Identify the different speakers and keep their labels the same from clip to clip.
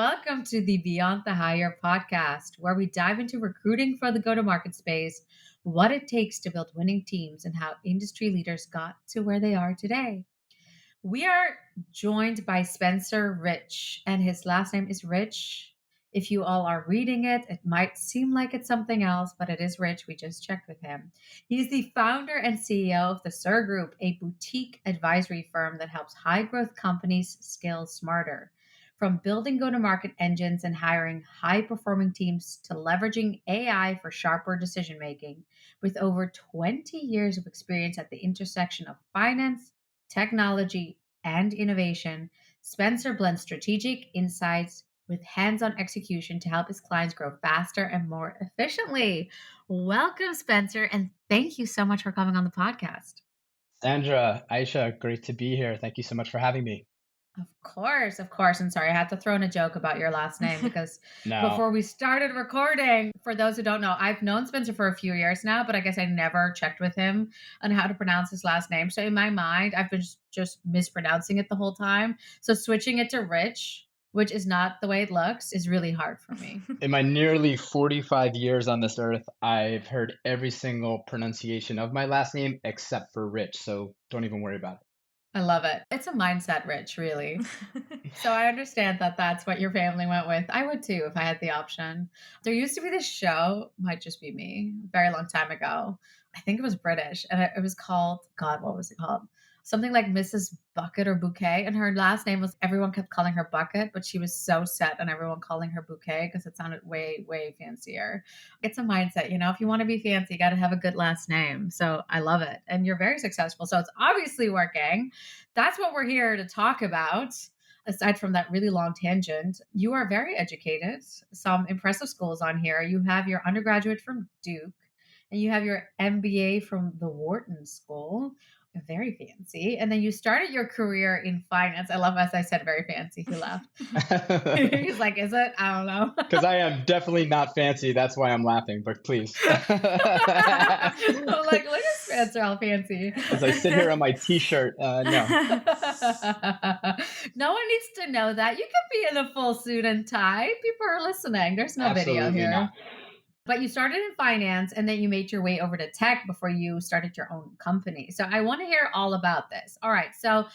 Speaker 1: welcome to the Beyond the Hire podcast, where we dive into recruiting for the go to market space, what it takes to build winning teams, and how industry leaders got to where they are today. We are joined by Spencer Rich, and his last name is Rich. If you all are reading it, it might seem like it's something else, but it is Rich. We just checked with him. He's the founder and CEO of the SIR Group, a boutique advisory firm that helps high growth companies scale smarter. From building go to market engines and hiring high performing teams to leveraging AI for sharper decision making, with over 20 years of experience at the intersection of finance, technology, and innovation, Spencer blends strategic insights with hands on execution to help his clients grow faster and more efficiently. Welcome, Spencer, and thank you so much for coming on the podcast.
Speaker 2: Sandra, Aisha, great to be here. Thank you so much for having me.
Speaker 1: Of course, of course. And sorry, I had to throw in a joke about your last name because
Speaker 2: No,
Speaker 1: before we started recording, for those who don't know, I've known Spencer for a few years now, but I guess I never checked with him on how to pronounce his last name. So in my mind, I've been just mispronouncing it the whole time. So switching it to Rich, which is not the way it looks, is really hard for me.
Speaker 2: in my nearly 45 years on this earth, I've heard every single pronunciation of my last name except for Rich. So don't even worry about
Speaker 1: I love it. It's a mindset, Rich, really. So I understand that that's what your family went with. I would too if I had the option. There used to be this show, might just be me, a very long time ago. I think it was British, and it was called, God, what was it called? Something like Mrs. Bucket or Bouquet. And her last name was, everyone kept calling her Bucket, but she was so set on everyone calling her Bouquet because it sounded way, way fancier. It's a mindset, you know, if you want to be fancy, you got to have a good last name. So I love it. And you're very successful. So it's obviously working. That's what we're here to talk about. Aside from that really long tangent, you are very educated. Some impressive schools on here. You have your undergraduate from Duke, and you have your MBA from the Wharton School. Very fancy. And then you started your career in finance. I love, as I said, very fancy. He laughed.
Speaker 2: it.
Speaker 1: He's like, is it? I don't know.
Speaker 2: Because I am definitely not fancy. That's why I'm laughing, but please.
Speaker 1: I'm like, look at Spencer, all fancy.
Speaker 2: As I sit here on my t-shirt, no.
Speaker 1: No one needs to know that. You can be in a full suit and tie. People are listening. There's no video
Speaker 2: Absolutely
Speaker 1: here.
Speaker 2: not.
Speaker 1: But you started in finance and then you made your way over to tech before you started your own company. So I want to hear all about this. All right. So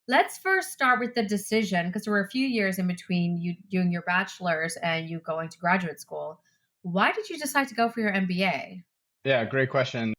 Speaker 1: let's first start with the decision, because there were a few years in between you doing your bachelor's and you going to graduate school. Why did you decide to go for your MBA?
Speaker 2: Yeah, great question.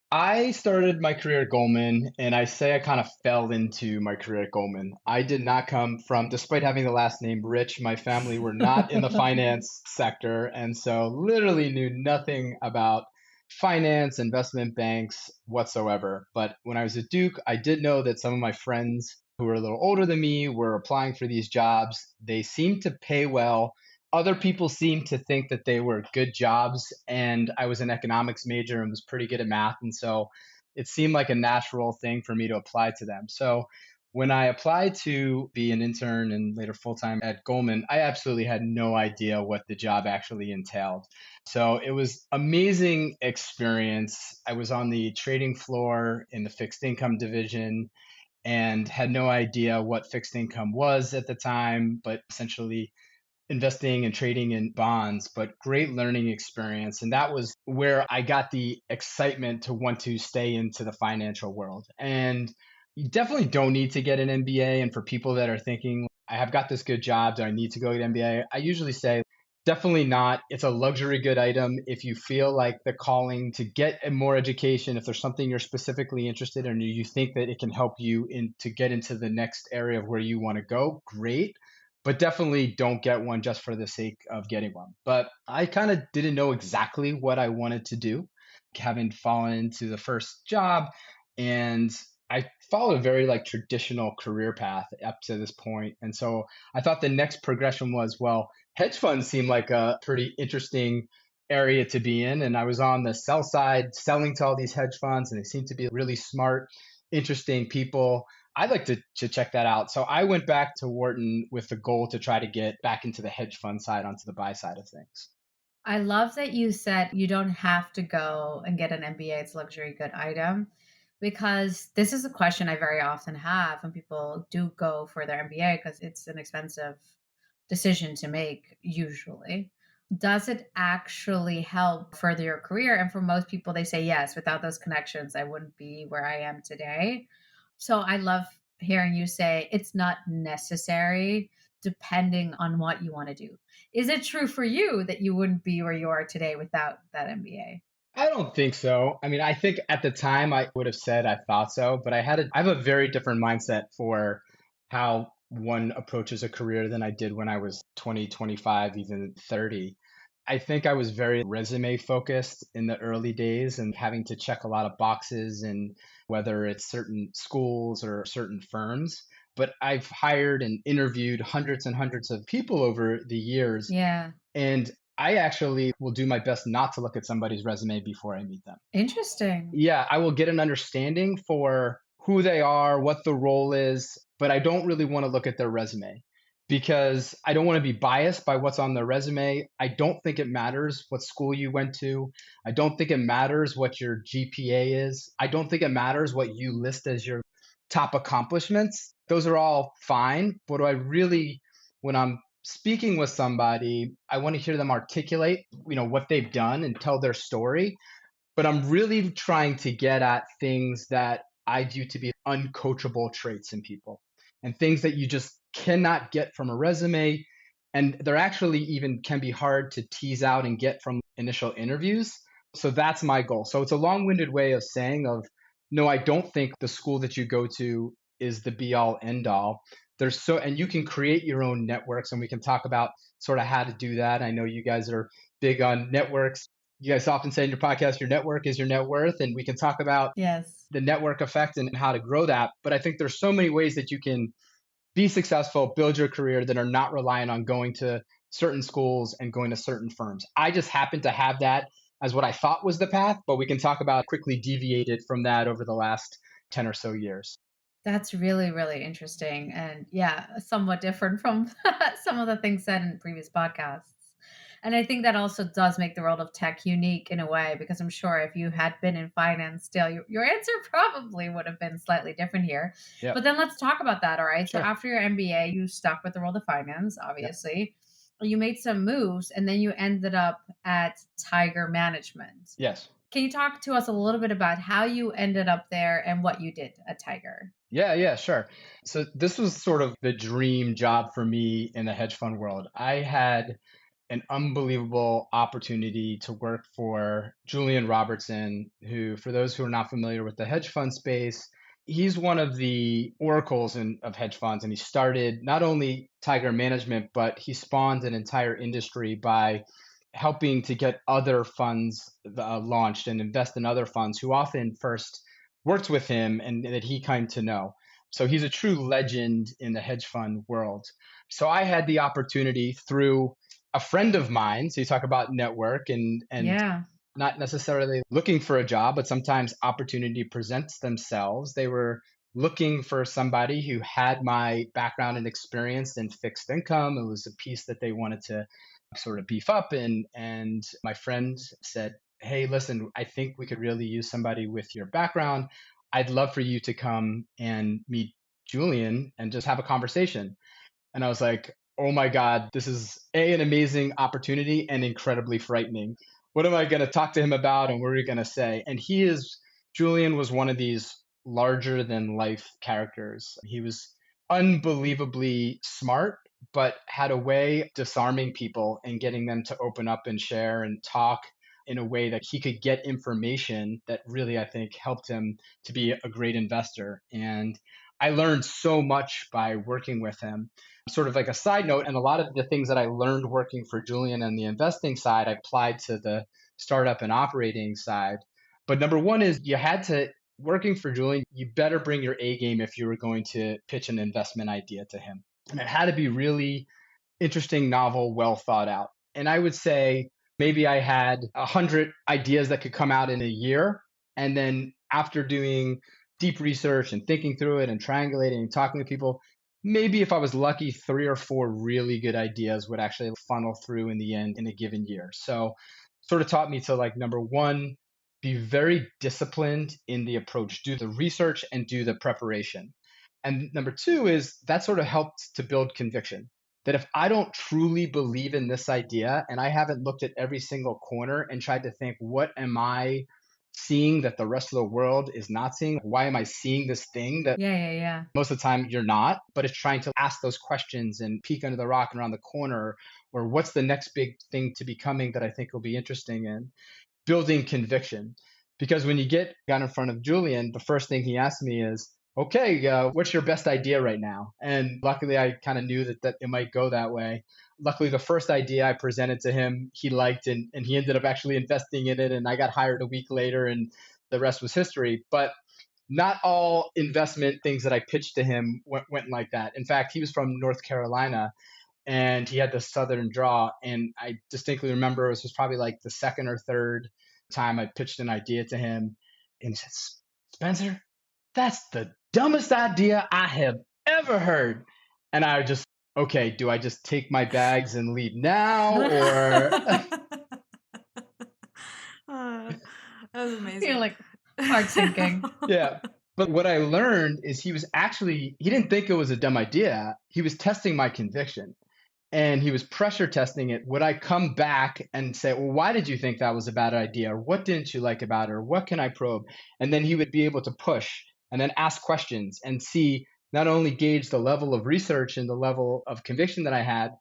Speaker 2: I started my career at Goldman, and I say I kind of fell into my career at Goldman. I did not come from, despite having the last name Rich, my family were not in the finance sector, and so literally knew nothing about finance, investment banks whatsoever. But when I was at Duke, I did know that some of my friends who were a little older than me were applying for these jobs. They seemed to pay well. Other people seemed to think that they were good jobs, and I was an economics major and was pretty good at math. And so it seemed like a natural thing for me to apply to them. So when I applied to be an intern and later full time at Goldman, I absolutely had no idea what the job actually entailed. So it was amazing experience. I was on the trading floor in the fixed income division and had no idea what fixed income was at the time, but essentially investing and trading in bonds, but great learning experience. And that was where I got the excitement to want to stay into the financial world. And you definitely don't need to get an MBA. And for people that are thinking, I have got this good job, do I need to go get an MBA? I usually say, definitely not. It's a luxury good item. If you feel like the calling to get more education, if there's something you're specifically interested in, or you think that it can help you to get into the next area of where you want to go, great. But definitely don't get one just for the sake of getting one. But I kind of didn't know exactly what I wanted to do, having fallen into the first job. And I followed a very like traditional career path up to this point. And so I thought the next progression was, well, hedge funds seem like a pretty interesting area to be in. And I was on the sell side selling to all these hedge funds, and they seemed to be really smart, interesting people. I'd like to check that out. So I went back to Wharton with the goal to try to get back into the hedge fund side, onto the buy side of things.
Speaker 1: I love that you said you don't have to go and get an MBA. It's a luxury good item, because this is a question I very often have when people do go for their MBA, because it's an expensive decision to make usually. Does it actually help further your career? And for most people, they say yes, without those connections, I wouldn't be where I am today. So I love hearing you say it's not necessary depending on what you want to do. Is it true for you that you wouldn't be where you are today without that MBA?
Speaker 2: I don't think so. I mean, I think at the time I would have said I thought so, but I have a very different mindset for how one approaches a career than I did when I was 20, 25, even 30. I think I was very resume focused in the early days and having to check a lot of boxes and whether it's certain schools or certain firms. But I've hired and interviewed hundreds and hundreds of people over the years,
Speaker 1: Yeah.
Speaker 2: and I actually will do my best not to look at somebody's resume before I meet them.
Speaker 1: Interesting.
Speaker 2: Yeah, I will get an understanding for who they are, what the role is, but I don't really want to look at their resume because I don't want to be biased by what's on their resume. I don't think it matters what school you went to. I don't think it matters what your GPA is. I don't think it matters what you list as your top accomplishments. Those are all fine. But I really, when I'm speaking with somebody, I want to hear them articulate, what they've done and tell their story, but I'm really trying to get at things that I view to be uncoachable traits in people and things that you just cannot get from a resume. And they're actually even can be hard to tease out and get from initial interviews. So that's my goal. So it's a long-winded way of saying of no, I don't think the school that you go to is the be all end all. And you can create your own networks, and we can talk about sort of how to do that. I know you guys are big on networks. You guys often say in your podcast, your network is your net worth, and we can talk about
Speaker 1: Yes.
Speaker 2: the network effect and how to grow that. But I think there's so many ways that you can be successful, build your career that are not reliant on going to certain schools and going to certain firms. I just happen to have that as what I thought was the path, but we can talk about quickly deviated from that over the last 10 or so years.
Speaker 1: That's really, really interesting. And yeah, somewhat different from some of the things said in previous podcasts. And I think that also does make the world of tech unique in a way, because I'm sure if you had been in finance still, your answer probably would have been slightly different here.
Speaker 2: Yep.
Speaker 1: But then let's talk about that. All right. So
Speaker 2: Sure.
Speaker 1: after your MBA, you stuck with the world of finance,
Speaker 2: Yep.
Speaker 1: obviously. You made some moves and then you ended up at Tiger Management.
Speaker 2: Yes.
Speaker 1: Can you talk to us a little bit about how you ended up there and what you did at Tiger?
Speaker 2: Yeah, sure. So this was sort of the dream job for me in the hedge fund world. I had an unbelievable opportunity to work for Julian Robertson, who, for those who are not familiar with the hedge fund space, he's one of the oracles of hedge funds. And he started not only Tiger Management, but he spawned an entire industry by helping to get other funds launched and invest in other funds who often first worked with him and that he came to know. So he's a true legend in the hedge fund world. So I had the opportunity through a friend of mine. So you talk about network and
Speaker 1: Yeah.
Speaker 2: not necessarily looking for a job, but sometimes opportunity presents themselves. They were looking for somebody who had my background and experience in fixed income. It was a piece that they wanted to sort of beef up, and my friend said, "Hey, listen, I think we could really use somebody with your background. I'd love for you to come and meet Julian and just have a conversation." And I was like, oh my God, this is an amazing opportunity and incredibly frightening. What am I going to talk to him about and what are we going to say? And Julian was one of these larger than life characters. He was unbelievably smart, but had a way of disarming people and getting them to open up and share and talk in a way that he could get information that really, I think, helped him to be a great investor. And I learned so much by working with him. Sort of like a side note, and a lot of the things that I learned working for Julian on the investing side, I applied to the startup and operating side. But number one is working for Julian, you better bring your A game if you were going to pitch an investment idea to him. And it had to be really interesting, novel, well thought out. And I would say maybe I had 100 ideas that could come out in a year. And then after doing deep research and thinking through it and triangulating and talking to people, maybe if I was lucky, three or four really good ideas would actually funnel through in the end in a given year. So sort of taught me to, like, number one, be very disciplined in the approach, do the research and do the preparation. And number two is that sort of helped to build conviction. that if I don't truly believe in this idea and I haven't looked at every single corner and tried to think, what am I seeing that the rest of the world is not seeing? Why am I seeing this thing that
Speaker 1: Yeah, yeah, yeah.
Speaker 2: most of the time you're not? But it's trying to ask those questions and peek under the rock and around the corner, or what's the next big thing to be coming that I think will be interesting, and building conviction. Because when you get down in front of Julian, the first thing he asked me is, okay, what's your best idea right now? And luckily, I kind of knew that it might go that way. Luckily, the first idea I presented to him, he liked, and he ended up actually investing in it. And I got hired a week later, and the rest was history. But not all investment things that I pitched to him went like that. In fact, he was from North Carolina, and he had the southern draw. And I distinctly remember this was probably like the second or third time I pitched an idea to him. And he said, Spencer, that's the dumbest idea I have ever heard. And I just, okay, do I just take my bags and leave now? Or,
Speaker 3: Uh, that was
Speaker 1: You're
Speaker 3: amazing.
Speaker 1: like heart sinking.
Speaker 2: yeah. But what I learned is he didn't think it was a dumb idea. He was testing my conviction, and he was pressure testing it. Would I come back and say, well, why did you think that was a bad idea? Or what didn't you like about it? Or what can I probe? And then he would be able to push and then ask questions and see, not only gauge the level of research and the level of conviction that I had,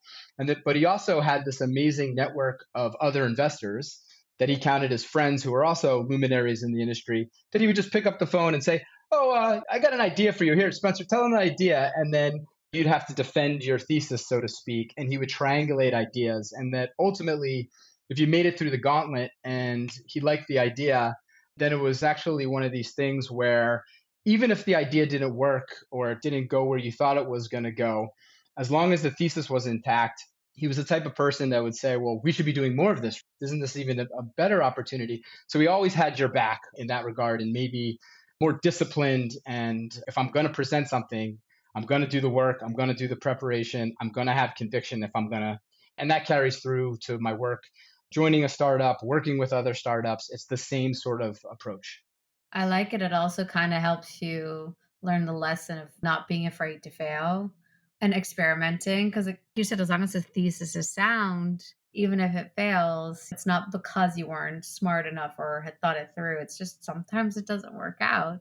Speaker 2: but he also had this amazing network of other investors that he counted as friends who were also luminaries in the industry, that he would just pick up the phone and say, oh, I got an idea for you. Here, Spencer, tell him an idea. And then you'd have to defend your thesis, so to speak, and he would triangulate ideas. And that ultimately, if you made it through the gauntlet and he liked the idea, then it was actually one of these things where even if the idea didn't work or it didn't go where you thought it was going to go, as long as the thesis was intact, he was the type of person that would say, well, we should be doing more of this. Isn't this even a better opportunity? So he always had your back in that regard, and maybe more disciplined. And if I'm going to present something, I'm going to do the work. I'm going to do the preparation. I'm going to have conviction if I'm going to. And that carries through to my work, joining a startup, working with other startups. It's the same sort of approach.
Speaker 1: I like it. It also kind of helps you learn the lesson of not being afraid to fail and experimenting. Because, like you said, as long as the thesis is sound, even if it fails, it's not because you weren't smart enough or had thought it through. It's just sometimes it doesn't work out.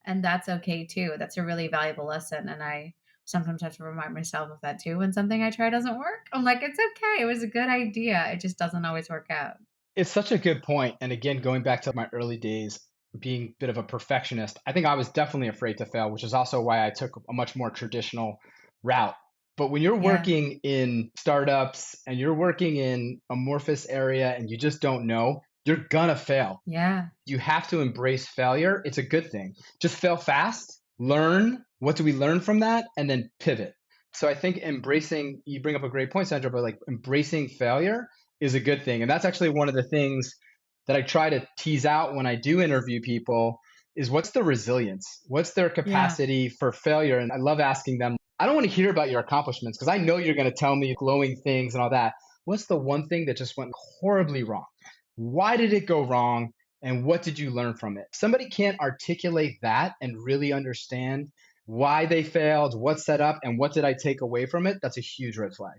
Speaker 1: And that's okay too. That's a really valuable lesson. And I sometimes have to remind myself of that too when something I try doesn't work. I'm like, it's okay. It was a good idea. It just doesn't always work out.
Speaker 2: It's such a good point. And again, going back to my early days, being a bit of a perfectionist, I think I was definitely afraid to fail, which is also why I took a much more traditional route. But when you're
Speaker 1: Yeah.
Speaker 2: working in startups and you're working in amorphous area and you just don't know, you're gonna fail.
Speaker 1: Yeah.
Speaker 2: You have to embrace failure. It's a good thing. Just fail fast, learn. What do we learn from that? And then pivot. So I think embracing, you bring up a great point, Sandra, but like embracing failure is a good thing. And that's actually one of the things that I try to tease out when I do interview people is what's the resilience? What's their
Speaker 1: Yeah.
Speaker 2: capacity for failure? And I love asking them, I don't want to hear about your accomplishments because I know you're going to tell me glowing things and all that. What's the one thing that just went horribly wrong? Why did it go wrong? And what did you learn from it? Somebody can't articulate that and really understand why they failed, what set up, and what did I take away from it. That's a huge red flag.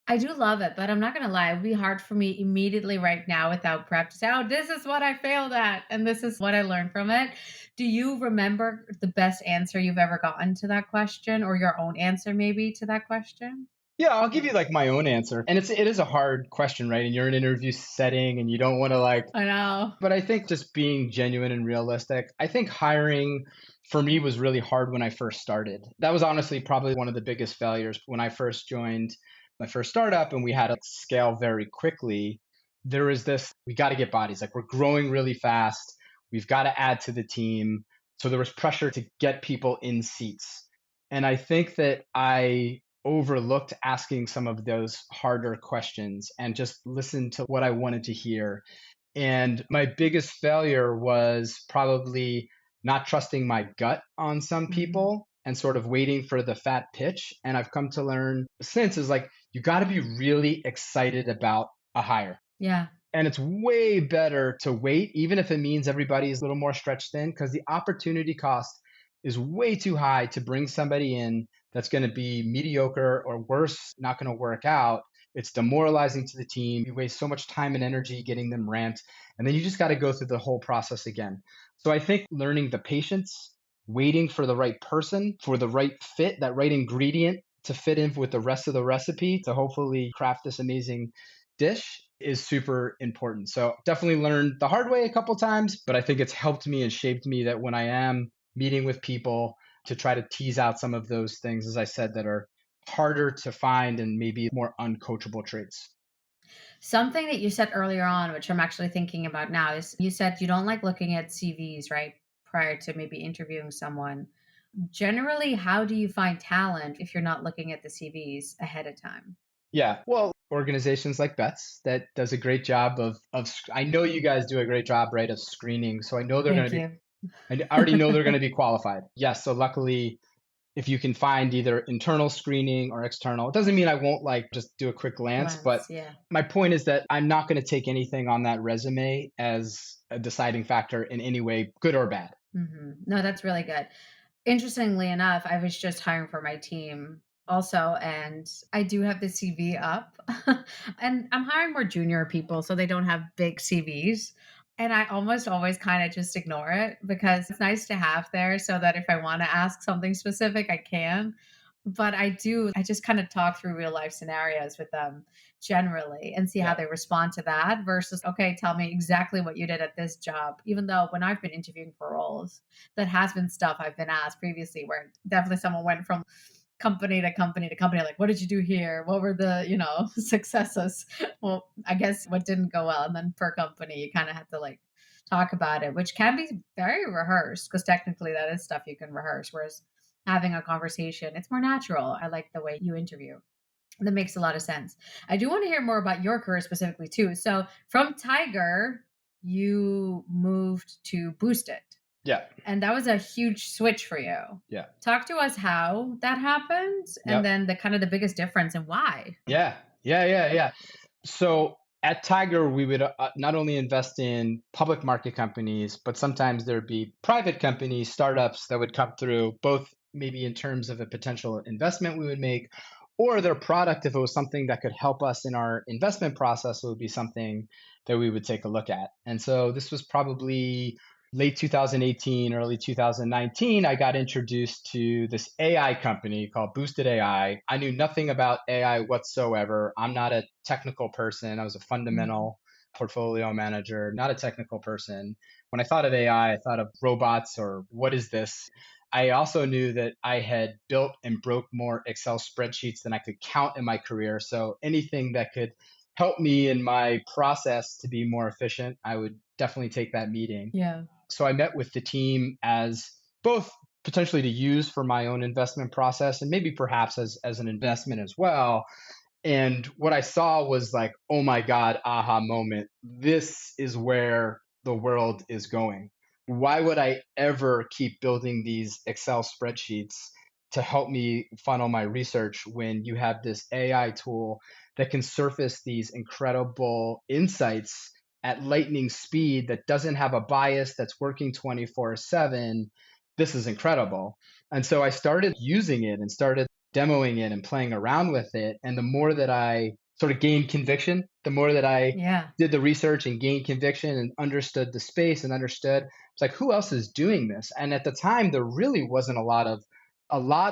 Speaker 1: I do love it, but I'm not gonna lie, it'd be hard for me immediately right now without prep to say, "Oh, this is what I failed at, and this is what I learned from it." Do you remember the best answer you've ever gotten to that question, or your own answer maybe to that question?
Speaker 2: Yeah, I'll give you like my own answer. And it is a hard question, right? And you're in an interview setting and you don't want to like,
Speaker 1: I know.
Speaker 2: but I think just being genuine and realistic. I think hiring for me was really hard when I first started. That was honestly probably one of the biggest failures when I first joined my first startup and we had to scale very quickly. There was this, we got to get bodies. Like we're growing really fast. We've got to add to the team. So there was pressure to get people in seats. And I think that I overlooked asking some of those harder questions and just listened to what I wanted to hear. And my biggest failure was probably not trusting my gut on some
Speaker 1: Mhm.
Speaker 2: people and sort of waiting for the fat pitch. And I've come to learn since is like, you got to be really excited about a hire.
Speaker 1: Yeah.
Speaker 2: And it's way better to wait, even if it means everybody is a little more stretched thin, because the opportunity cost is way too high to bring somebody in that's going to be mediocre or worse, not going to work out. It's demoralizing to the team. You waste so much time and energy getting them ramped. And then you just got to go through the whole process again. So I think learning the patience, waiting for the right person, for the right fit, that right ingredient to fit in with the rest of the recipe to hopefully craft this amazing dish is super important. So definitely learned the hard way a couple times, but I think it's helped me and shaped me that when I am meeting with people to try to tease out some of those things, as I said, that are harder to find and maybe more uncoachable traits.
Speaker 1: Something that you said earlier on, which I'm actually thinking about now, is you said you don't like looking at CVs, right? Prior to maybe interviewing someone. Generally, how do you find talent if you're not looking at the CVs ahead of time?
Speaker 2: Yeah, well, organizations like Bets that does a great job I know you guys do a great job, right, of screening. So I know they're going
Speaker 1: Thank
Speaker 2: to be
Speaker 1: you.
Speaker 2: I already know they're going to be qualified. Yes, so luckily if you can find either internal screening or external, it doesn't mean I won't like just do a quick glance, but
Speaker 1: Glance, yeah.
Speaker 2: my point is that I'm not going to take anything on that resume as a deciding factor in any way, good or bad.
Speaker 1: No, that's really good. Interestingly enough, I was just hiring for my team also, and I do have the CV up. And I'm hiring more junior people, so they don't have big CVs. And I almost always kind of just ignore it because it's nice to have there so that if I want to ask something specific, I can. But I just kind of talk through real life scenarios with them generally and see how
Speaker 2: Yeah.
Speaker 1: they respond to that versus, okay, tell me exactly what you did at this job. Even though when I've been interviewing for roles, that has been stuff I've been asked previously where definitely someone went from company to company to company, like, what did you do here? What were the, successes? Well, I guess what didn't go well. And then per company, you kind of have to like talk about it, which can be very rehearsed because technically that is stuff you can rehearse. Whereas having a conversation, it's more natural. I like the way you interview. That makes a lot of sense. I do want to hear more about your career specifically too. So from Tiger, you moved to Boosted.
Speaker 2: Yeah.
Speaker 1: And that was a huge switch for you.
Speaker 2: Yeah.
Speaker 1: Talk to us how that happened and
Speaker 2: Yep.
Speaker 1: then the kind of the biggest difference and why.
Speaker 2: Yeah. Yeah. Yeah. Yeah. So at Tiger, we would not only invest in public market companies, but sometimes there'd be private companies, startups that would come through, both maybe in terms of a potential investment we would make, or their product, if it was something that could help us in our investment process, it would be something that we would take a look at. And so this was probably late 2018, early 2019, I got introduced to this AI company called Boosted AI. I knew nothing about AI whatsoever. I'm not a technical person. I was a
Speaker 1: Mhm.
Speaker 2: fundamental portfolio manager, not a technical person. When I thought of AI, I thought of robots or what is this? I also knew that I had built and broke more Excel spreadsheets than I could count in my career. So anything that could help me in my process to be more efficient, I would definitely take that meeting.
Speaker 1: Yeah.
Speaker 2: So I met with the team as both potentially to use for my own investment process and maybe perhaps as an investment as well. And what I saw was like, oh my God, aha moment. This is where the world is going. Why would I ever keep building these Excel spreadsheets to help me funnel my research when you have this AI tool that can surface these incredible insights at lightning speed that doesn't have a bias, that's working 24/7? This is incredible. And so I started using it and started demoing it and playing around with it. And the more that I sort of gained conviction, the more that I
Speaker 1: Yeah.
Speaker 2: did the research and gained conviction and understood the space and understood it's like who else is doing this? And at the time there really wasn't a lot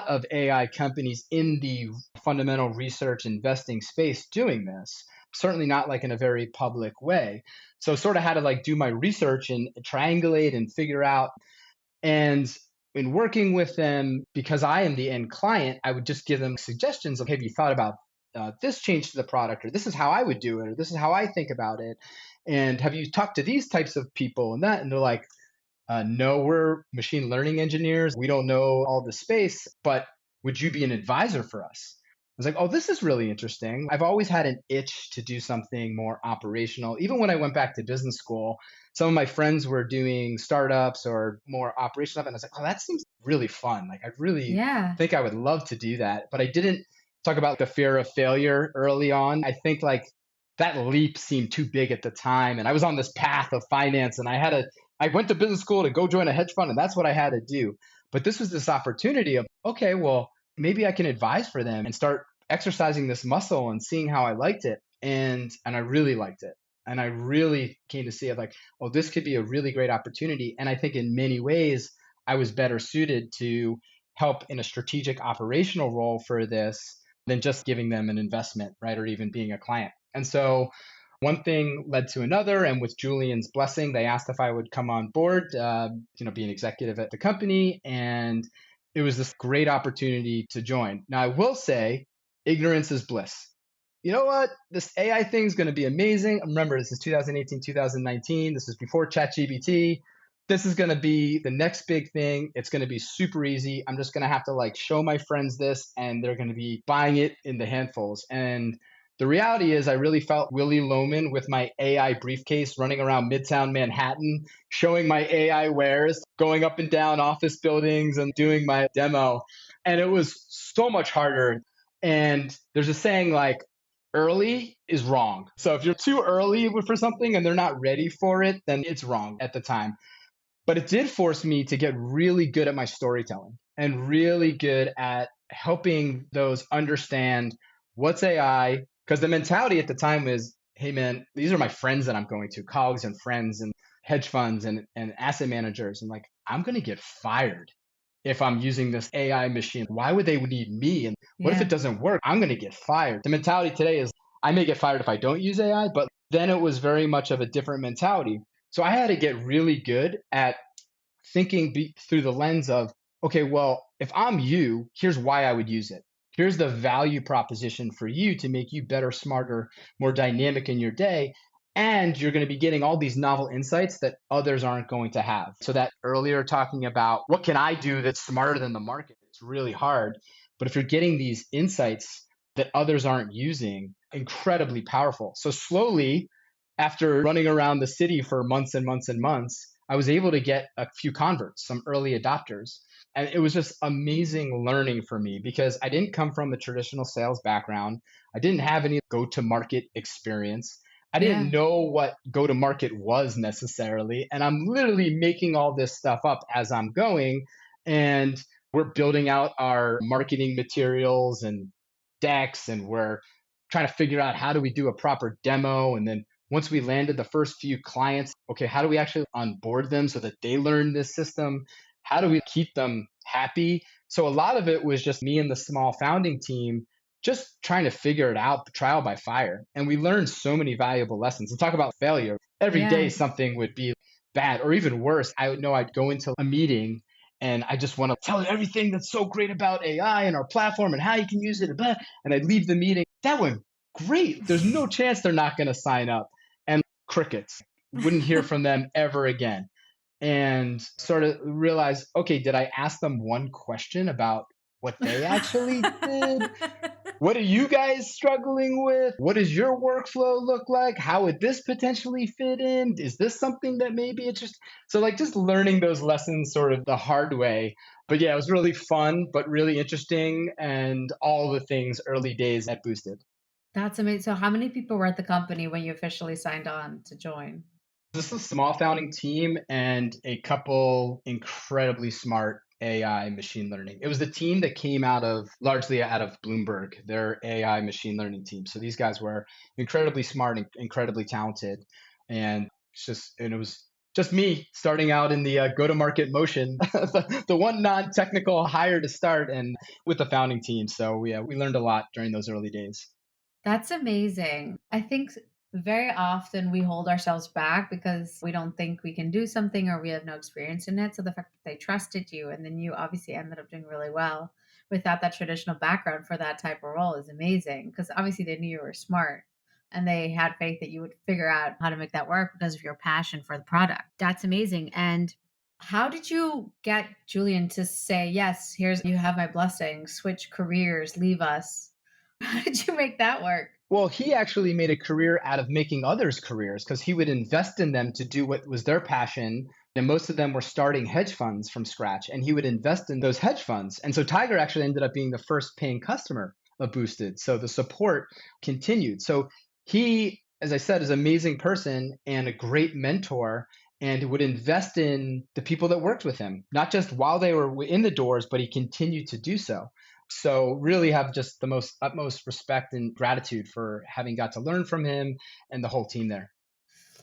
Speaker 2: of AI companies in the fundamental research investing space doing this. Certainly not like in a very public way. So sort of had to like do my research and triangulate and figure out and in working with them, because I am the end client, I would just give them suggestions of, hey, have you thought about this change to the product, or this is how I would do it, or this is how I think about it. And have you talked to these types of people and that? And they're like, no, we're machine learning engineers. We don't know all the space, but would you be an advisor for us? I was like, oh, this is really interesting. I've always had an itch to do something more operational. Even when I went back to business school, some of my friends were doing startups or more operational stuff. And I was like, oh, that seems really fun. Like, I really
Speaker 1: Yeah.
Speaker 2: think I would love to do that. But I didn't talk about the fear of failure early on. I think like that leap seemed too big at the time. And I was on this path of finance and I went to business school to go join a hedge fund, and that's what I had to do. But this was this opportunity of, okay, well, maybe I can advise for them and start exercising this muscle and seeing how I liked it. And I really liked it. And I really came to see it like, oh, this could be a really great opportunity. And I think in many ways, I was better suited to help in a strategic operational role for this than just giving them an investment, right? Or even being a client. And so one thing led to another, and with Julian's blessing, they asked if I would come on board, be an executive at the company, and it was this great opportunity to join. Now, I will say, ignorance is bliss. You know what? This AI thing is going to be amazing. Remember, this is 2018, 2019. This is before ChatGPT. This is going to be the next big thing. It's going to be super easy. I'm just going to have to like show my friends this, and they're going to be buying it in the handfuls. And the reality is, I really felt Willy Loman with my AI briefcase running around Midtown Manhattan, showing my AI wares, going up and down office buildings and doing my demo. And it was so much harder. And there's a saying like, early is wrong. So if you're too early for something and they're not ready for it, then it's wrong at the time. But it did force me to get really good at my storytelling and really good at helping those understand what's AI. Because the mentality at the time is, hey, man, these are my friends that I'm going to, colleagues and friends and hedge funds and asset managers. And like, I'm going to get fired if I'm using this AI machine. Why would they need me? And what if
Speaker 1: Yeah.
Speaker 2: it doesn't work? I'm going to get fired. The mentality today is I may get fired if I don't use AI, but then it was very much of a different mentality. So I had to get really good at thinking through the lens of, okay, well, if I'm you, here's why I would use it. Here's the value proposition for you to make you better, smarter, more dynamic in your day. And you're going to be getting all these novel insights that others aren't going to have. So that earlier talking about what can I do that's smarter than the market, it's really hard. But if you're getting these insights that others aren't using, incredibly powerful. So slowly, after running around the city for months and months and months, I was able to get a few converts, some early adopters. And it was just amazing learning for me because I didn't come from a traditional sales background. I didn't have any go to market experience. I didn't
Speaker 1: Yeah.
Speaker 2: know what go to market was necessarily. And I'm literally making all this stuff up as I'm going. And we're building out our marketing materials and decks, and we're trying to figure out how do we do a proper demo. And then once we landed the first few clients, okay, how do we actually onboard them so that they learn this system? How do we keep them happy? So a lot of it was just me and the small founding team just trying to figure it out, trial by fire. And we learned so many valuable lessons. And talk about failure. Every day
Speaker 1: Yeah.
Speaker 2: something would be bad, or even worse. I would know I'd go into a meeting and I just want to tell everything that's so great about AI and our platform and how you can use it. And I'd leave the meeting. That went great. There's no chance they're not going to sign up. And crickets. Wouldn't hear from them ever again. And sort of realize, okay, did I ask them one question about what they actually did? What are you guys struggling with? What does your workflow look like? How would this potentially fit in? Is this something that maybe it's just so like just learning those lessons sort of the hard way. But yeah, it was really fun, but really interesting, and all the things early days at Boosted.
Speaker 1: That's amazing. So how many people were at the company when you officially signed on to join?
Speaker 2: Just a small founding team and a couple incredibly smart AI machine learning. It was the team that came largely out of Bloomberg, their AI machine learning team. So these guys were incredibly smart and incredibly talented. And it was just me starting out in the go to market motion, the one non technical hire to start, and with the founding team. So we learned a lot during those early days.
Speaker 1: That's amazing. I think very often we hold ourselves back because we don't think we can do something or we have no experience in it. So the fact that they trusted you and then you obviously ended up doing really well without that traditional background for that type of role is amazing because obviously they knew you were smart and they had faith that you would figure out how to make that work because of your passion for the product. That's amazing. And how did you get Julian to say, yes, here's, you have my blessing, switch careers, leave us? How did you make that work?
Speaker 2: Well, he actually made a career out of making others careers because he would invest in them to do what was their passion. And most of them were starting hedge funds from scratch, and he would invest in those hedge funds. And so Tiger actually ended up being the first paying customer of Boosted. So the support continued. So he, as I said, is an amazing person and a great mentor, and would invest in the people that worked with him, not just while they were in the doors, but he continued to do so. So really have just the most utmost respect and gratitude for having got to learn from him and the whole team there.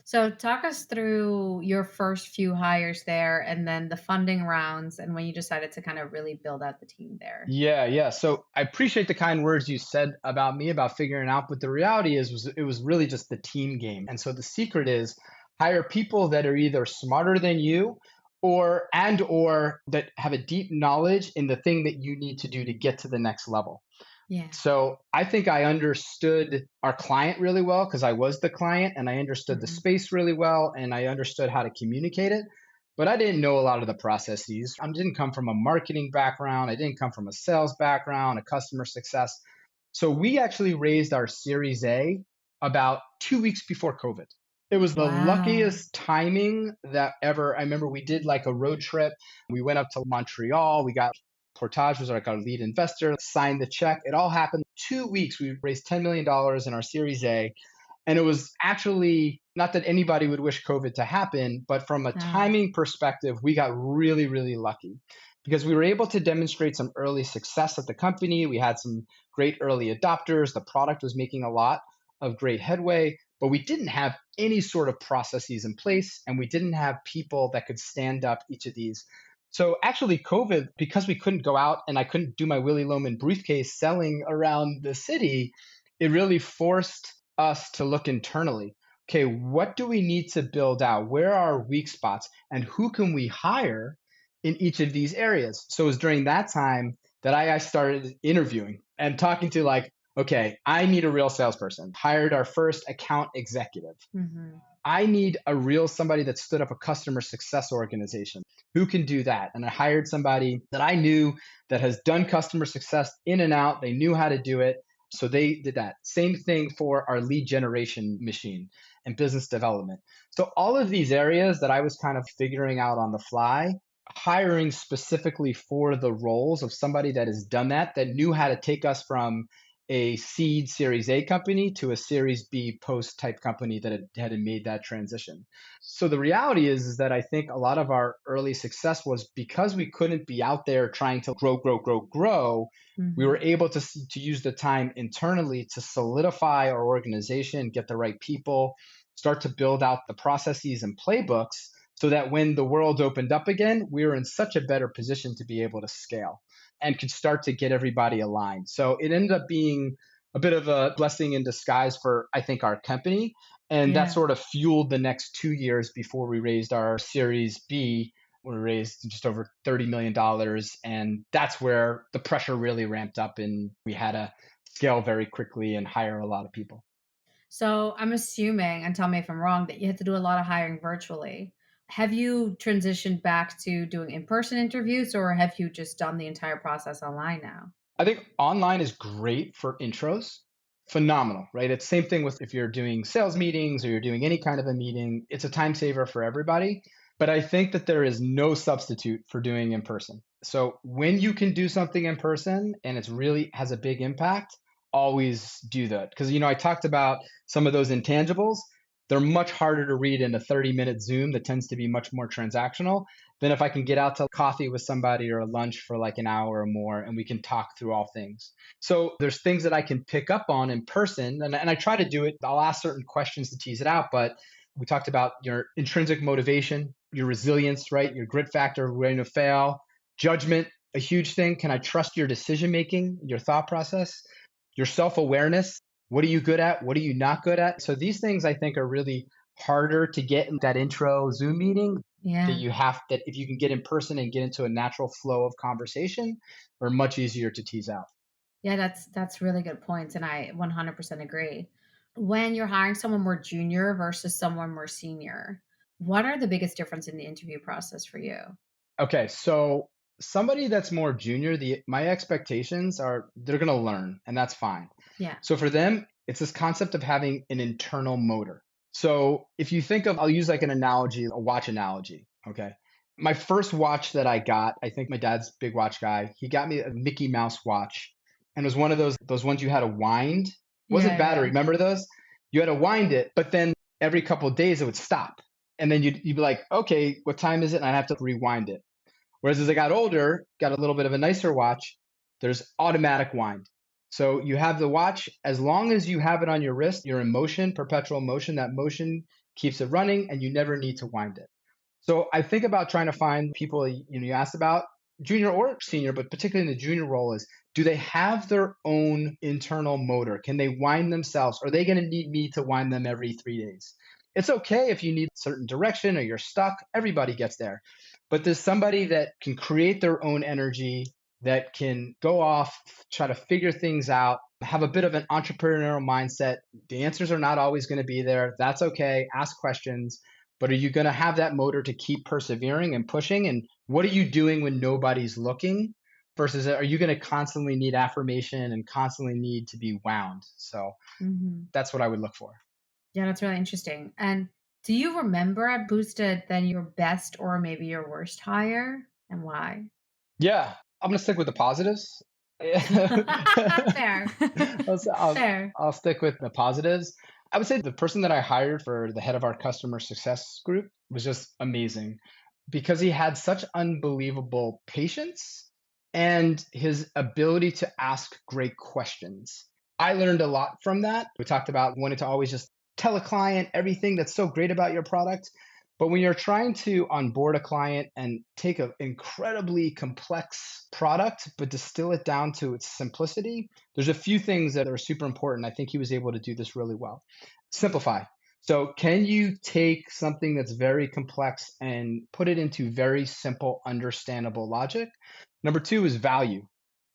Speaker 1: So talk us through your first few hires there and then the funding rounds and when you decided to kind of really build out the team there.
Speaker 2: Yeah. So I appreciate the kind words you said about me about figuring out, but the reality is it was really just the team game. And so the secret is hire people that are either smarter than you or that have a deep knowledge in the thing that you need to do to get to the next level.
Speaker 1: Yeah.
Speaker 2: So I think I understood our client really well because I was the client and I understood the
Speaker 1: Mhm.
Speaker 2: space really well and I understood how to communicate it. But I didn't know a lot of the processes. I didn't come from a marketing background. I didn't come from a sales background, a customer success. So we actually raised our Series A about 2 weeks before COVID. It was the
Speaker 1: Wow.
Speaker 2: luckiest timing that ever. I remember we did like a road trip. We went up to Montreal. We got Portage was like our lead investor, signed the check. It all happened 2 weeks. We raised $10 million in our Series A. And it was actually not that anybody would wish COVID to happen, but from a
Speaker 1: Ah.
Speaker 2: timing perspective, we got really, really lucky because we were able to demonstrate some early success at the company. We had some great early adopters. The product was making a lot of great headway, but we didn't have any sort of processes in place and we didn't have people that could stand up each of these. So actually, COVID, because we couldn't go out and I couldn't do my Willy Loman briefcase selling around the city, it really forced us to look internally. Okay, what do we need to build out? Where are our weak spots? And who can we hire in each of these areas? So it was during that time that I started interviewing and talking to like, okay, I need a real salesperson. Hired our first account executive.
Speaker 1: Mhm.
Speaker 2: I need a real somebody that stood up a customer success organization. Who can do that? And I hired somebody that I knew that has done customer success in and out. They knew how to do it. So they did that. Same thing for our lead generation machine and business development. So all of these areas that I was kind of figuring out on the fly, hiring specifically for the roles of somebody that has done that, that knew how to take us from a seed Series A company to a Series B post type company that had made that transition. So the reality is that I think a lot of our early success was because we couldn't be out there trying to grow. We were
Speaker 1: Mhm.
Speaker 2: able to use the time internally to solidify our organization, get the right people, start to build out the processes and playbooks so that when the world opened up again, we were in such a better position to be able to scale and could start to get everybody aligned. So it ended up being a bit of a blessing in disguise for, I think, our company. And that
Speaker 1: Yeah.
Speaker 2: sort of fueled the next 2 years before we raised our Series B. We raised just over $30 million. And that's where the pressure really ramped up and we had to scale very quickly and hire a lot of people.
Speaker 1: So I'm assuming, and tell me if I'm wrong, that you had to do a lot of hiring virtually. Have you transitioned back to doing in-person interviews or have you just done the entire process online now?
Speaker 2: I think online is great for intros. Phenomenal, right? It's same thing with if you're doing sales meetings or you're doing any kind of a meeting, it's a time saver for everybody. But I think that there is no substitute for doing in person. So when you can do something in person and it's really has a big impact, always do that. Because I talked about some of those intangibles. They're much harder to read in a 30-minute Zoom that tends to be much more transactional than if I can get out to coffee with somebody or a lunch for like an hour or more and we can talk through all things. So there's things that I can pick up on in person and I try to do it. I'll ask certain questions to tease it out, but we talked about your intrinsic motivation, your resilience, right? Your grit factor, ready to fail, judgment, a huge thing. Can I trust your decision making, your thought process, your self awareness? What are you good at? What are you not good at? So these things I think are really harder to get in that intro Zoom meeting
Speaker 1: Yeah.
Speaker 2: that if you can get in person and get into a natural flow of conversation are much easier to tease out.
Speaker 1: Yeah, that's really good points and I 100% agree. When you're hiring someone more junior versus someone more senior, what are the biggest difference in the interview process for you?
Speaker 2: Okay, so somebody that's more junior, the my expectations are they're going to learn and that's fine.
Speaker 1: Yeah.
Speaker 2: So for them, it's this concept of having an internal motor. So if you think of I'll use like an analogy, a watch analogy, okay? My first watch that I got, I think my dad's a big watch guy. He got me a Mickey Mouse watch and it was one of those ones you had to wind. It wasn't
Speaker 1: Yeah,
Speaker 2: battery,
Speaker 1: yeah.
Speaker 2: remember those? You had to wind it, but then every couple of days it would stop. And then you'd be like, okay, what time is it? And I'd have to rewind it. Whereas as I got older, got a little bit of a nicer watch, there's automatic wind. So you have the watch, as long as you have it on your wrist, you're in motion, perpetual motion. That motion keeps it running and you never need to wind it. So I think about trying to find people, you asked about junior or senior, but particularly in the junior role is, do they have their own internal motor? Can they wind themselves? Or are they going to need me to wind them every 3 days? It's okay if you need a certain direction or you're stuck. Everybody gets there. But there's somebody that can create their own energy, that can go off, try to figure things out, have a bit of an entrepreneurial mindset. The answers are not always going to be there. That's okay. Ask questions. But are you going to have that motor to keep persevering and pushing? And what are you doing when nobody's looking? Versus are you going to constantly need affirmation and constantly need to be wound? So
Speaker 1: Hmm.
Speaker 2: that's what I would look for.
Speaker 1: Yeah, that's really interesting. And do you remember at Boosted then your best or maybe your worst hire and why?
Speaker 2: Yeah, I'm going to stick with the positives.
Speaker 1: Fair.
Speaker 2: I'll, I'll,
Speaker 1: Fair.
Speaker 2: I'll stick with the positives. I would say the person that I hired for the head of our customer success group was just amazing because he had such unbelievable patience and his ability to ask great questions. I learned a lot from that. We talked about wanting to always just tell a client everything that's so great about your product. But when you're trying to onboard a client and take an incredibly complex product, but distill it down to its simplicity, there's a few things that are super important. I think he was able to do this really well. Simplify. So, can you take something that's very complex and put it into very simple, understandable logic? Number two is value.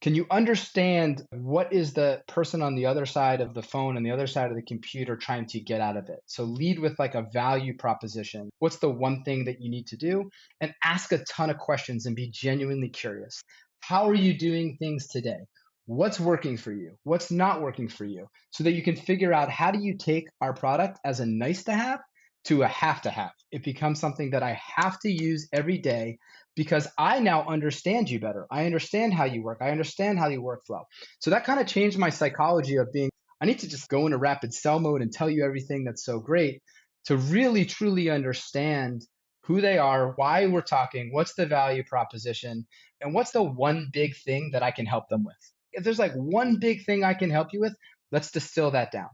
Speaker 2: Can you understand what is the person on the other side of the phone and the other side of the computer trying to get out of it? So lead with like a value proposition. What's the one thing that you need to do? And ask a ton of questions and be genuinely curious. How are you doing things today? What's working for you? What's not working for you? So that you can figure out, how do you take our product as a nice to have to a have to have? It becomes something that I have to use every day because I now understand you better. I understand how you work. I understand how you workflow. So that kind of changed my psychology of being, I need to just go into rapid sell mode and tell you everything that's so great, to really truly understand who they are, why we're talking, what's the value proposition, and what's the one big thing that I can help them with. If there's like one big thing I can help you with, let's distill that down.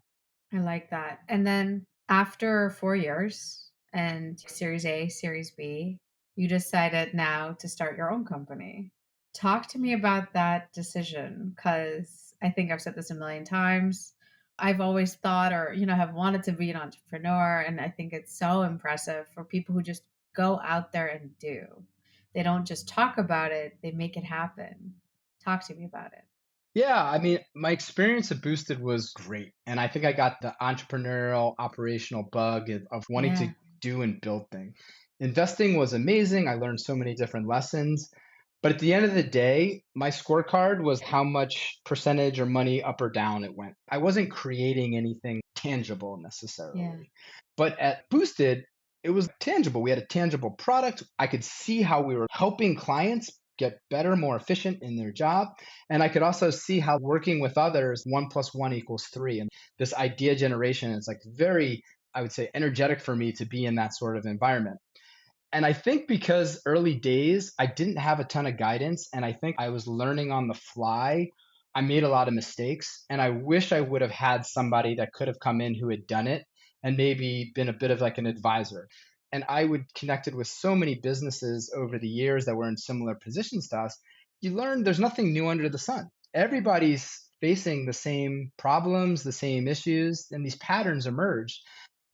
Speaker 1: I like that. And then after 4 years and Series A, Series B, you decided now to start your own company. Talk to me about that decision because I think I've said this a million times. I've always thought or, have wanted to be an entrepreneur. And I think it's so impressive for people who just go out there and do. They don't just talk about it, they make it happen. Talk to me about it.
Speaker 2: Yeah, I mean, my experience at Boosted was great. And I think I got the entrepreneurial operational bug of wanting to
Speaker 1: Yeah.
Speaker 2: do and build things. Investing was amazing. I learned so many different lessons. But at the end of the day, my scorecard was how much percentage or money up or down it went. I wasn't creating anything tangible
Speaker 1: Yeah.
Speaker 2: necessarily. But at Boosted, it was tangible. We had a tangible product. I could see how we were helping clients get better, more efficient in their job. And I could also see how working with others, 1 + 1 = 3. And this idea generation is like very, I would say, energetic for me to be in that sort of environment. And I think because early days, I didn't have a ton of guidance. And I think I was learning on the fly. I made a lot of mistakes. And I wish I would have had somebody that could have come in who had done it and maybe been a bit of like an advisor. And I would connected with so many businesses over the years that were in similar positions to us. You learn there's nothing new under the sun. Everybody's facing the same problems, the same issues, and these patterns emerge.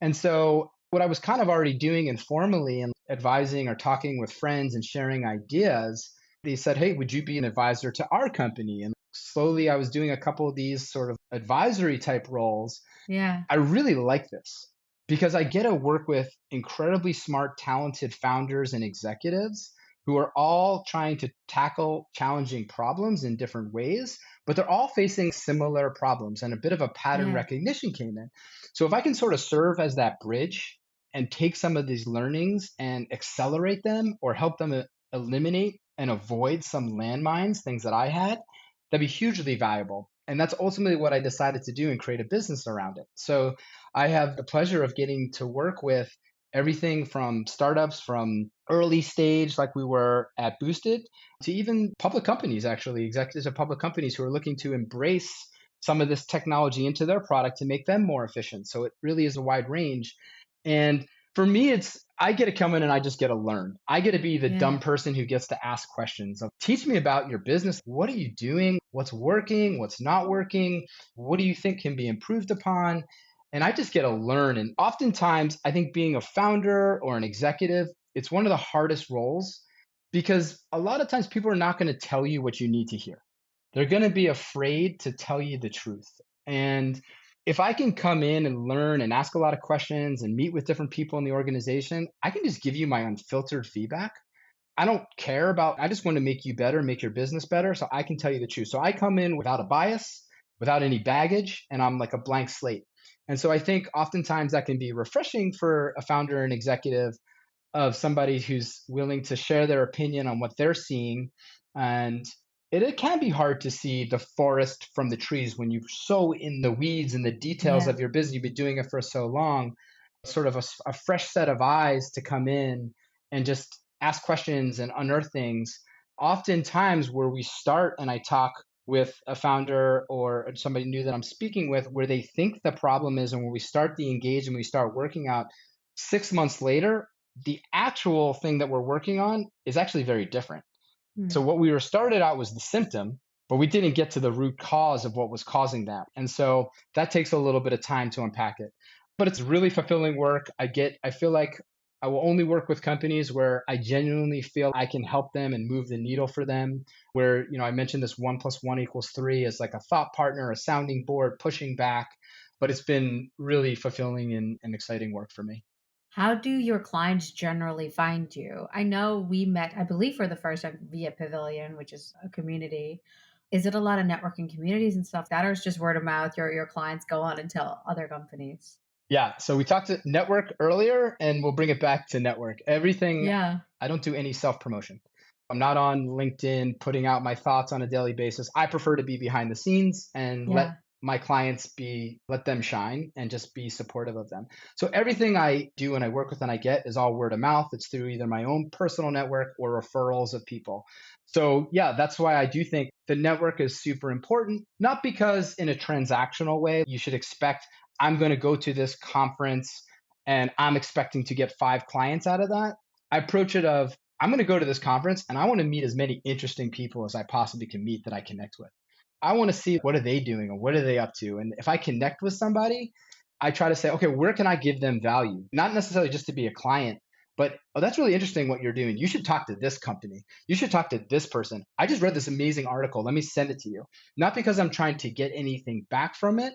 Speaker 2: And so, what I was kind of already doing informally and advising or talking with friends and sharing ideas, they said, "Hey, would you be an advisor to our company?" And slowly I was doing a couple of these sort of advisory type roles.
Speaker 1: Yeah.
Speaker 2: I really like this because I get to work with incredibly smart, talented founders and executives who are all trying to tackle challenging problems in different ways, but they're all facing similar problems and a bit of a pattern
Speaker 1: Yeah.
Speaker 2: recognition came in. So if I can sort of serve as that bridge and take some of these learnings and accelerate them or help them eliminate and avoid some landmines, things that I had, that'd be hugely valuable. And that's ultimately what I decided to do and create a business around it. So I have the pleasure of getting to work with everything from startups from early stage, like we were at Boosted, to even public companies, actually, executives of public companies who are looking to embrace some of this technology into their product to make them more efficient. So it really is a wide range. And for me, I get to come in and I just get to learn. I get to be the
Speaker 1: Yeah.
Speaker 2: dumb person who gets to ask questions of teach me about your business. What are you doing? What's working? What's not working? What do you think can be improved upon? And I just get to learn. And oftentimes, I think being a founder or an executive, it's one of the hardest roles because a lot of times people are not going to tell you what you need to hear. They're going to be afraid to tell you the truth. And if I can come in and learn and ask a lot of questions and meet with different people in the organization, I can just give you my unfiltered feedback. I don't care about, I just want to make you better, make your business better. So I can tell you the truth. So I come in without a bias, without any baggage, and I'm like a blank slate. And so I think oftentimes that can be refreshing for a founder and executive of somebody who's willing to share their opinion on what they're seeing. And it can be hard to see the forest from the trees when you're so in the weeds and the details
Speaker 1: Yeah.
Speaker 2: of your business. You've been doing it for so long, sort of a fresh set of eyes to come in and just ask questions and unearth things. Oftentimes, where we start and I talk with a founder or somebody new that I'm speaking with, where they think the problem is, and when we start the engagement, we start working out 6 months later, the actual thing that we're working on is actually very different. So
Speaker 1: Hmm.
Speaker 2: what we were started out was the symptom, but we didn't get to the root cause of what was causing that. And so that takes a little bit of time to unpack it. But it's really fulfilling work. I feel like I will only work with companies where I genuinely feel I can help them and move the needle for them. Where, I mentioned this 1 + 1 = 3 as like a thought partner, a sounding board, pushing back. But it's been really fulfilling and exciting work for me.
Speaker 1: How do your clients generally find you? I know we met, I believe, for the first time via Pavilion, which is a community. Is it a lot of networking communities and stuff that, or is just word of mouth? Your clients go on and tell other companies.
Speaker 2: Yeah, so we talked to network earlier, and we'll bring it back to network. Everything,
Speaker 1: Yeah.
Speaker 2: I don't do any self promotion. I'm not on LinkedIn putting out my thoughts on a daily basis. I prefer to be behind the scenes and let
Speaker 1: Yeah.
Speaker 2: my clients let them shine and just be supportive of them. So everything I do and I work with and I get is all word of mouth. It's through either my own personal network or referrals of people. So yeah, that's why I do think the network is super important, not because in a transactional way you should expect I'm going to go to this conference and I'm expecting to get 5 clients out of that. I approach it of I'm going to go to this conference and I want to meet as many interesting people as I possibly can meet that I connect with. I want to see what are they doing and what are they up to. And if I connect with somebody, I try to say, okay, where can I give them value? Not necessarily just to be a client, but oh, that's really interesting what you're doing. You should talk to this company. You should talk to this person. I just read this amazing article. Let me send it to you. Not because I'm trying to get anything back from it,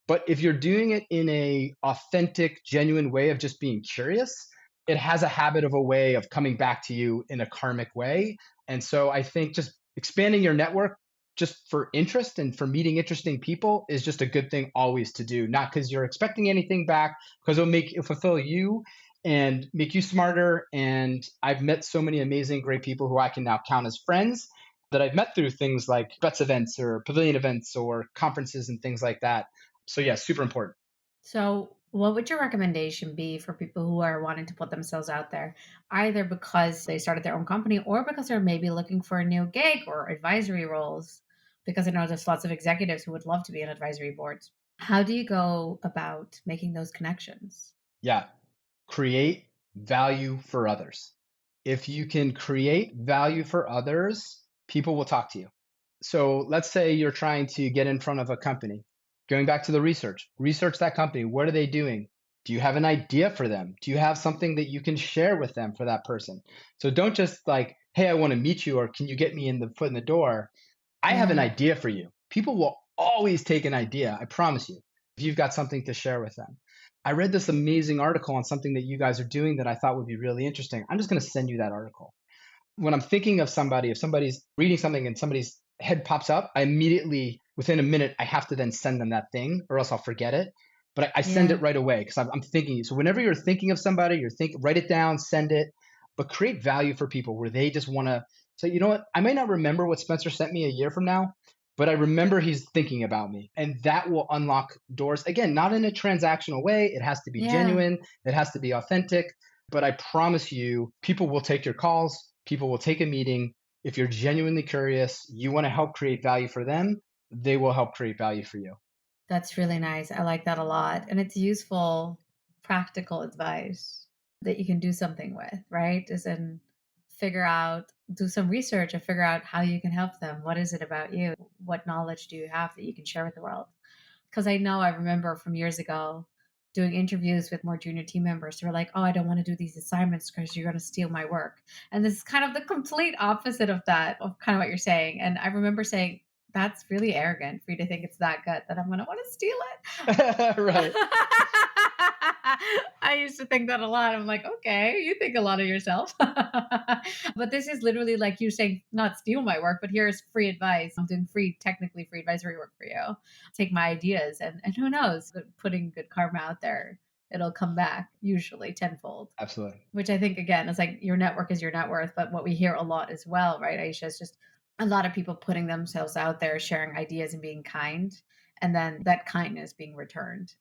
Speaker 2: but if you're doing it in a authentic, genuine way of just being curious, it has a habit of a way of coming back to you in a karmic way. And so I think just expanding your network just for interest and for meeting interesting people is just a good thing always to do, not because you're expecting anything back, because it'll fulfill you and make you smarter. And I've met so many amazing, great people who I can now count as friends that I've met through things like Bets events or Pavilion events or conferences and things like that. So yeah, super important.
Speaker 1: So, what would your recommendation be for people who are wanting to put themselves out there, either because they started their own company or because they're maybe looking for a new gig or advisory roles? Because I know there's lots of executives who would love to be on advisory boards. How do you go about making those connections?
Speaker 2: Yeah, create value for others. If you can create value for others, people will talk to you. So let's say you're trying to get in front of a company. Going back to the research that company. What are they doing? Do you have an idea for them? Do you have something that you can share with them for that person? So don't just like, hey, I want to meet you, or can you get me in the foot in the door? I have an
Speaker 1: Yeah.
Speaker 2: idea for you. People will always take an idea, I promise you, if you've got something to share with them. I read this amazing article on something that you guys are doing that I thought would be really interesting. I'm just going to send you that article. When I'm thinking of somebody, if somebody's reading something and somebody's head pops up, I immediately, within a minute, I have to then send them that thing or else I'll forget it. But I send it
Speaker 1: Yeah.
Speaker 2: right away because I'm thinking. So whenever you're thinking of somebody, write it down, send it, but create value for people where they just want to say, you know what, I may not remember what Spencer sent me a year from now, but I remember he's thinking about me. And that will unlock doors. Again, not in a transactional way. It has to be
Speaker 1: Yeah,
Speaker 2: genuine, it has to be authentic. But I promise you, people will take your calls, people will take a meeting. If you're genuinely curious, you want to help create value for them, they will help create value for you.
Speaker 1: that's really nice. I like that a lot. And it's useful, practical advice that you can do something with, right? Is in figure out, do some research and figure out how you can help them. What is it about you? What knowledge do you have that you can share with the world? Because I remember from years ago doing interviews with more junior team members who were like, oh, I don't want to do these assignments because you're going to steal my work. And this is kind of the complete opposite of that, of kind of what you're saying. And I remember saying, that's really arrogant for you to think it's that good that I'm going to want to steal it.
Speaker 2: Right.
Speaker 1: I used to think that a lot. I'm like, okay, you think a lot of yourself. But this is literally like you saying, not steal my work, but here's free advice. I'm doing technically free advisory work for you. Take my ideas and who knows, putting good karma out there, it'll come back usually tenfold.
Speaker 2: Absolutely.
Speaker 1: Which I think, again, is like your network is your net worth. But what we hear a lot as well, right, Aisha, is just a lot of people putting themselves out there, sharing ideas and being kind, and then that kindness being returned.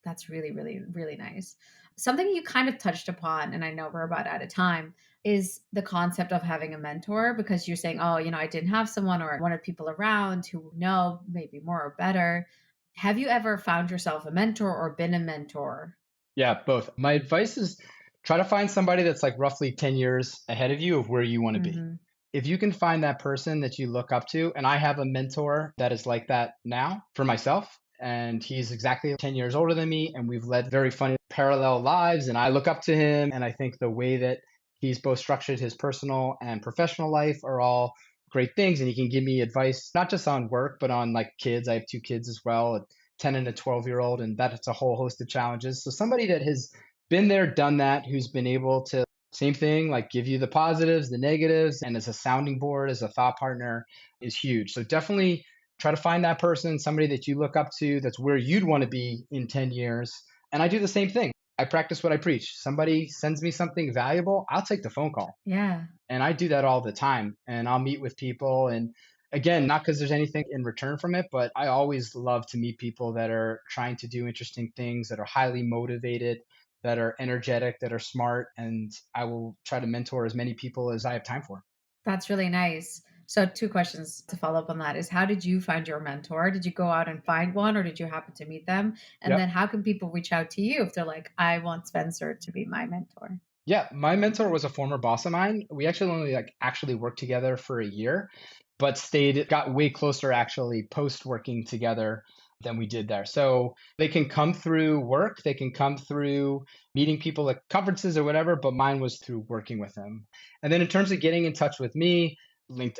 Speaker 1: That's really, really, really nice. Something you kind of touched upon, and I know we're about out of time, is the concept of having a mentor, because you're saying, oh, I didn't have someone or wanted people around who know maybe more or better. Have you ever found yourself a mentor or been a mentor?
Speaker 2: Yeah, both. My advice is try to find somebody that's like roughly 10 years ahead of you of where you want to be.
Speaker 1: Hmm.
Speaker 2: If you can find that person that you look up to, and I have a mentor that is like that now for myself, and he's exactly 10 years older than me, and we've led very funny parallel lives, and I look up to him, and I think the way that he's both structured his personal and professional life are all great things, and he can give me advice not just on work but on like kids. I have two kids as well, a 10 and a 12-year-old, and that's a whole host of challenges. So somebody that has been there, done that, who's been able to same thing, like give you the positives, the negatives, and as a sounding board, as a thought partner is huge. So definitely try to find that person, somebody that you look up to, that's where you'd want to be in 10 years. And I do the same thing. I practice what I preach. Somebody sends me something valuable, I'll take the phone call.
Speaker 1: Yeah.
Speaker 2: And I do that all the time. And I'll meet with people. And again, not because there's anything in return from it, but I always love to meet people that are trying to do interesting things, that are highly motivated, that are energetic, that are smart. And I will try to mentor as many people as I have time for.
Speaker 1: That's really nice. So, two questions to follow up on that is, how did you find your mentor? Did you go out and find one, or did you happen to meet them? And then
Speaker 2: Yep.
Speaker 1: how can people reach out to you if they're like, I want Spencer to be my mentor?
Speaker 2: Yeah, my mentor was a former boss of mine. We actually only actually worked together for a year, but got way closer actually post working together than we did there. So they can come through work, they can come through meeting people at conferences or whatever, but mine was through working with them. And then in terms of getting in touch with me,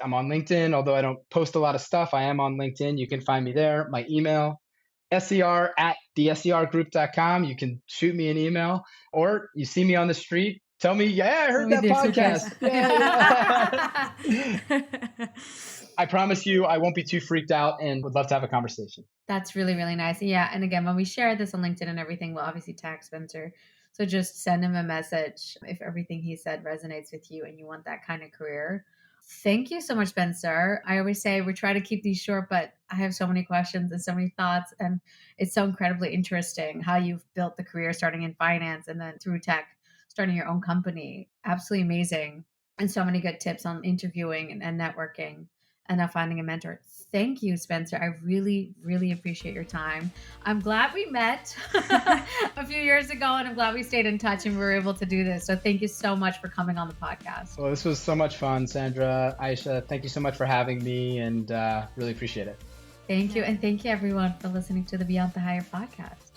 Speaker 2: I'm on LinkedIn, although I don't post a lot of stuff. I am on LinkedIn. You can find me there. My email, ser@thesergroup.com. You can shoot me an email, or you see me on the street, tell me, yeah, I heard
Speaker 1: We
Speaker 2: that
Speaker 1: do
Speaker 2: podcast.
Speaker 1: suggest.
Speaker 2: Yeah, yeah. I promise you, I won't be too freaked out and would love to have a conversation.
Speaker 1: That's really, really nice. Yeah. And again, when we share this on LinkedIn and everything, we'll obviously tag Spencer. So just send him a message if everything he said resonates with you and you want that kind of career. Thank you so much, Spencer. I always say we try to keep these short, but I have so many questions and so many thoughts. And it's so incredibly interesting how you've built the career starting in finance and then through tech, starting your own company. Absolutely amazing. And so many good tips on interviewing and networking and now finding a mentor. Thank you, Spencer. I really, really appreciate your time. I'm glad we met a few years ago, and I'm glad we stayed in touch and we were able to do this. So thank you so much for coming on the podcast.
Speaker 2: Well, this was so much fun, Sandra. Aisha, thank you so much for having me, and really appreciate it.
Speaker 1: Thank you. And thank you, everyone, for listening to the Beyond the Hire podcast.